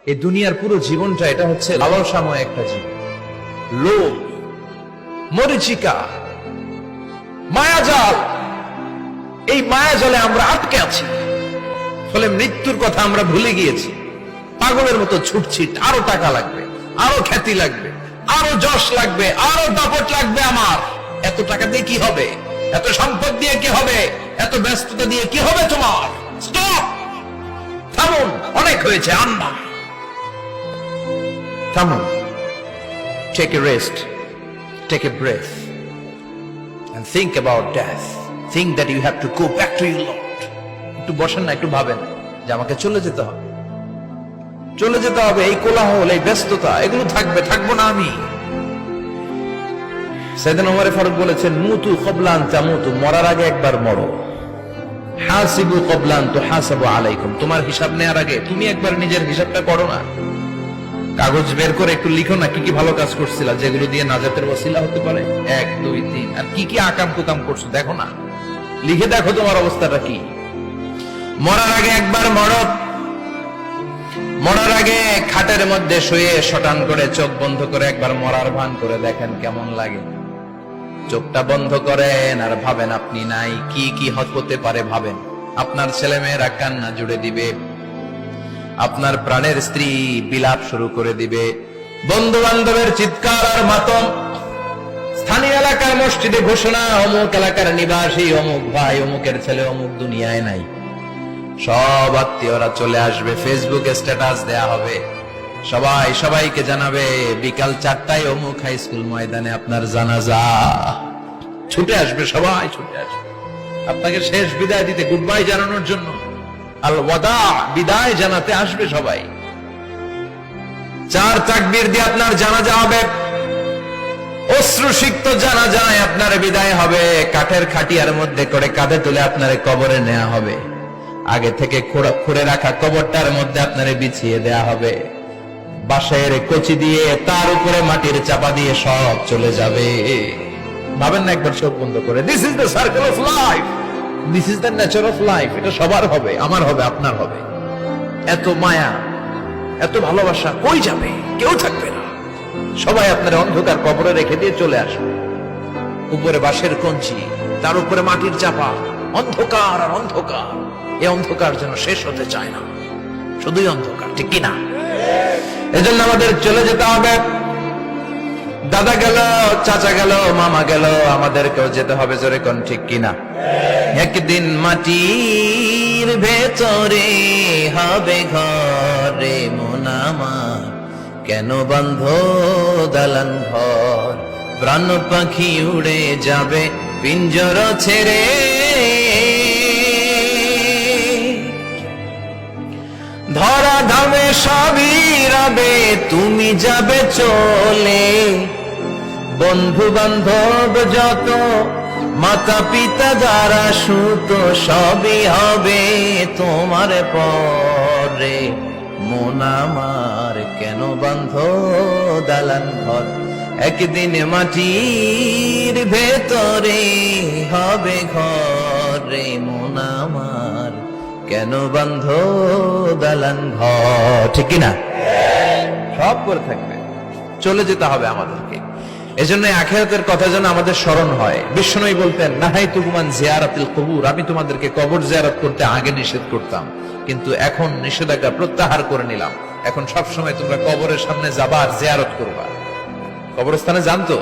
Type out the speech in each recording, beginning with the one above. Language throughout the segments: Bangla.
এই দুনিয়ার পুরো জীবনটা এটা হচ্ছে লালসাময় একটা জীবন, লোভ, মরিচিকা, মায়াজাল। এই মায়াজালে আমরা আটকে আছি, ফলে মৃত্যুর কথা আমরা ভুলে গিয়েছি। পাগলের মতো ছুটছি, আরো টাকা লাগবে, আরো খ্যাতি লাগবে, আরো যশ লাগবে, আরো দাপট লাগবে। আমার এত টাকা দিয়ে কি হবে? এত সম্পদ দিয়ে কি হবে? এত ব্যস্ততা দিয়ে কি হবে তোমার? স্টপ, থামুন, অনেক হয়েছে। আন্না, থামুন, take a rest, take a breath and think about death. Think that you have to go back to your Lord. একটু বসেন না, একটু ভাবেন যে আমাকে চলে যেতে হবে, চলে যেতে হবে। এই কোলাহল, এই ব্যস্ততা, এগুলো থাকবে, থাকবো না আমি। সাইয়েদনা ওমর ফারুক বলেছেন, মুতু ক্বাবলা আন তামুতু, মরার আগে একবার মরো। হাসিবু ক্বাবলা আন তুহাসাবু আলাইকুম, তোমার হিসাব নেওয়ার আগে তুমি একবার নিজের হিসাবটা করো না। কাগজ বের করে একটু লিখো না কি কি ভালো কাজ করছিলা, যেগুলো দিয়ে নাজাতের ওসিলা হতে পারে। 1 2 3, আর কি কি আকাম কুকাম করছো দেখো না, লিখে দেখো তোমার অবস্থাটা কি। মরার আগে একবার মরো। মরার আগে খাটের মধ্যে শুয়ে শটান করে চোখ বন্ধ করে একবার মরার ভান করে দেখেন কেমন লাগে। চোখটা বন্ধ করেন আর ভাবেন আপনি নাই, কি কি হতে পারে ভাবেন। আপনার ছেলে মেয়েরা কান্না জুড়ে দিবে, আপনার প্রাণের স্ত্রী বিলাপ শুরু করে দিবে, বন্ধু বান্ধবের চিৎকার আর মাতম, স্থানীয় এলাকার মসজিদে ঘোষণা, অমুক এলাকার নিবাসী অমুক ভাই অমুকের ছেলে অমুক দুনিয়ায় নাই। সব আত্মীয়রা চলে আসবে, ফেসবুকে স্ট্যাটাস দেয়া হবে, সবাই সবাইকে জানাবে বিকাল 4টায় অমুক হাই স্কুল ময়দানে আপনার জানাজা। ছুটে আসবে, সবাই ছুটে আসবে আপনাকে শেষ বিদায় দিতে, গুড বাই জানানোর জন্য, আল ওয়াদা, বিদায় জানাতে আসবে সবাই। 4 তাকবীর দিয়ে আপনার জানাজা হবে, অশ্রুসিক্ত জানাজায় আপনার বিদায় হবে। কাঠের খাটিয়ার মধ্যে করে কাঁধে তুলে আপনার কবরে নেওয়া হবে। আগে থেকে খুঁড়ে রাখা কবরটার মধ্যে আপনার বিছিয়ে দেয়া হবে। বাঁশের কচি দিয়ে তার উপরে মাটির চাপা দিয়ে সব চলে যাবে। ভাবেন না একবার চোখ বন্ধ করে, this is the circle of life, this is the nature of life. এটা সবার হবে, আমার হবে, আপনার হবে। এত মায়া, এত ভালোবাসা কই যাবে? কেউ থাকবে না, সবাই আপনার অন্ধকার কবরে রেখে দিয়ে চলে আসবে। উপরে বাঁশের কঞ্চি, তার উপরে মাটির চাপা, অন্ধকার আর অন্ধকার। এই অন্ধকার যেন শেষ হতে চায় না, শুধুই অন্ধকার, ঠিক কিনা? এজন্য আমাদের চলে যেতে হবে। দাদা গেল, চাচা গেল, মামা গেল, আমাদেরকেও যেতে হবে, জোরে কোন ঠিক কিনা? একদিন মাটির ভেতরে হবে ঘরে মন আমার, কেন বন্ধ দালান ঘর, প্রাণ পাখি উড়ে যাবে পিঞ্জর ছেড়ে। ধরা ধামে সবই রবে, তুমি যাবে চলে। বন্ধু বান্ধব যত, মাতা পিতা যারা সুত, সবই হবে তোমার পরে। মন আমার কেন বন্ধ দালান ঘর, একদিন মাটির ভেতরে হবে ঘরে মন আমার, কেন বন্ধ দালান ঘর, ঠিক কিনা? সব করে থাকবে, চলে যেতে হবে আমাদেরকে। এজন্য আখিরাতের কথা যেন আমাদের স্মরণ হয়। বিশ্বনবী বলতেন, নাহাইতুকুমান জিয়ারাতিল কুবুর, আমি তোমাদেরকে কবর জিয়ারত করতে আগে নিষেধ করতাম, কিন্তু এখন নিষেধাজ্ঞা প্রত্যাহার করে নিলাম। এখন সব সময় তোমরা কবরের সামনে যাবা আর জিয়ারত করবা। কবরস্থানে জানতো,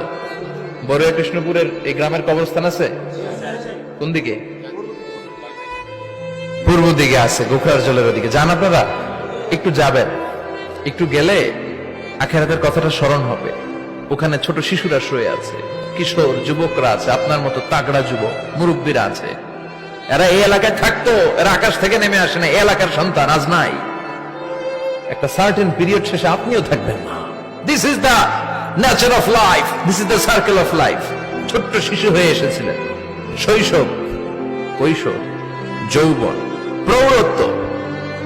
বড়ুয়া কৃষ্ণপুরের এই গ্রামের কবরস্থান আছে কোন দিকে? পূর্ব দিকে আছে, গোখরার জলের ওদিকে। যান আপনারা, একটু যাবেন, একটু গেলে আখিরাতের কথাটা স্মরণ হবে। ওখানে ছোট শিশুরা শুয়ে আছে, কিশোর যুবকরা আছে, আপনার মতো তাগড়া যুবক, মুরব্বীরা আছে। এরা এই এলাকায় থাকতো, এরা আকাশ থেকে নেমে আসে না, এই এলাকার সন্তান, আজ নাই। একটা সার্টেন পিরিয়ড শেষে আপনিও থাকবেন না। This is the nature of life, this is the circle of life. ছোট্ট শিশু হয়ে এসেছিলেন, শৈশব, কৈশোর, যৌবন, প্রৌঢ়ত্ব।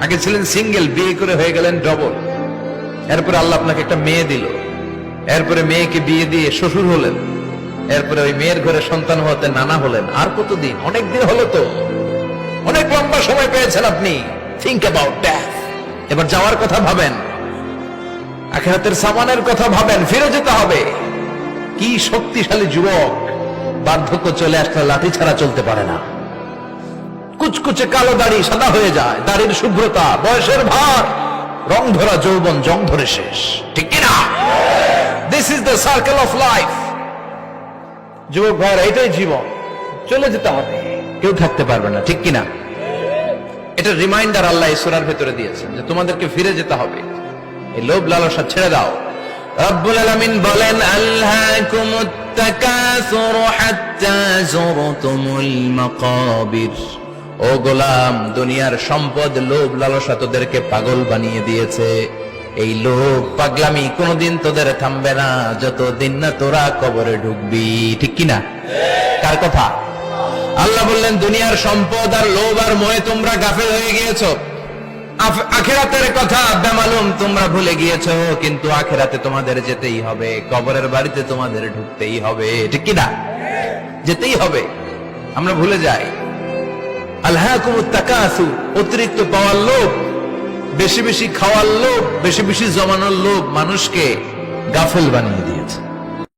আগে ছিলেন সিঙ্গেল, বিয়ে করে হয়ে গেলেন ডবল। এরপরে আল্লাহ আপনাকে একটা মেয়ে দিল, এরপরে মেয়েকে বিয়ে দিয়ে শ্বশুর হলেন, এরপরে ওই মেয়ের ঘরে সন্তান হতে নানা হলেন। আর কতদিন? অনেক দিন হলো তো, অনেক লম্বা সময় পেয়েছেন আপনি। Think about that. এবার যাওয়ার কথা ভাবেন, আখিরাতের সামানের কথা ভাবেন, ফিরে যেতে হবে। কি শক্তিশালী যুবক, বার্ধক্য চলে আসলে লাঠি ছাড়া চলতে পারে না। কুচকুচে কালো দাড়ি সাদা হয়ে যায়, দাড়ির শুভ্রতা, বয়সের ভার, রং ধরা যৌবন জং ধরে শেষ, ঠিক কিনা? This is the circle of life. যুবক ভাইরা, এটাই জীবন, চলে যেতে হবে, কেউ থাকতে পারবে না, ঠিক কিনা? এটা রিমাইন্ডার আল্লাহ এই সূরার ভেতরে দিয়েছেন যে তোমাদেরকে ফিরে যেতে হবে, এই লোভ লালসা ছেড়ে দাও। রব্বুল আলামিন বলেন, আলহাকুমুত তাকাসুর হাত্তা যুরতুমুল মাকাবির। ও গোলাম, দুনিয়ার সম্পদ, লোভ লালসা তোদেরকে পাগল বানিয়ে দিয়েছে। এই লোভ পাগলামি কোনোদিন তোদের থামবে না যতদিন না তোরা কবরে ঢুকবি, ঠিক কিনা? কার কথা? আল্লাহ বললেন, দুনিয়ার সম্পদ আর লোভ আর মোহে তোমরা গাফেল হয়ে গিয়েছো। আখিরাতের কথা বেমালুম তোমরা ভুলে গিয়েছো, কিন্তু আখিরাতে তোমাদের যেতেই হবে, কবরের বাড়িতে তোমাদের ঢুকতেই হবে, ঠিক কিনা? যেতেই হবে, আমরা ভুলে যাই। আলহাকুমুত তাকাসুর, অতিরিক্ত পাওয়ার লোভ, বেশি বেশি খাওয়ার লোভ, বেশি বেশি জমানোর লোভ মানুষকে গাফেল বানিয়ে দিয়েছে।